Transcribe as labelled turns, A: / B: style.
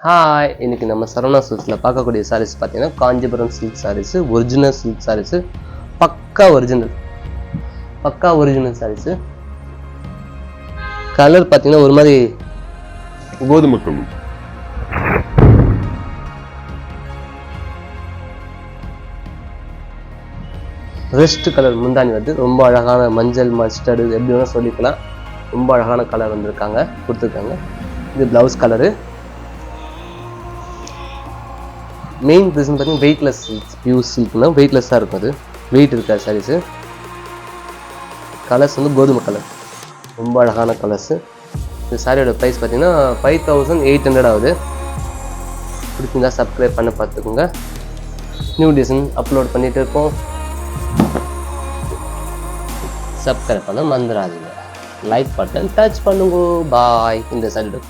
A: Hi, இன்னைக்கு நம்ம சரவணா சில்க்ஸில் பார்க்கக்கூடிய சாரீஸ் பார்த்தீங்கன்னா Kanchipuram silk saris, original silk saris, பக்கா ஒரிஜினல் சாரீஸு. கலர் பார்த்தீங்கன்னா ஒரு மாதிரி
B: கோதுமை கலர்,
A: ரெஸ்ட் கலர் முந்தானி வந்து ரொம்ப அழகான மஞ்சள் மஸ்டர்டு எப்படி வேணால் சொல்லிக்கலாம். ரொம்ப அழகான கலர் கொடுத்துருக்காங்க. இது ப்ளவுஸ் கலரு. மெயின் ரீசன் பார்த்தீங்கன்னா வெயிட்லெஸ் சில்க்ஸ், பியூர் சில்க்னா வெயிட்லெஸ்ஸாக இருக்கும். அது வெயிட் இருக்காது சாரீஸு. கலர்ஸ் வந்து கோதுமை கலர், ரொம்ப அழகான கலர்ஸு. இந்த சாரியோட ப்ரைஸ் பார்த்தீங்கன்னா 5800 ஆகுது. பிடிச்சிருந்தா சப்ஸ்கிரைப் பண்ண பார்த்துக்கோங்க. நியூ டிசைன் அப்லோட் பண்ணிகிட்டு இருக்கோம். சப்ஸ்கிரைப் பண்ண மறந்துடாதீங்க. லைக் பட்டன் டச் பண்ணுங்க. பாய். இந்த சாரியோட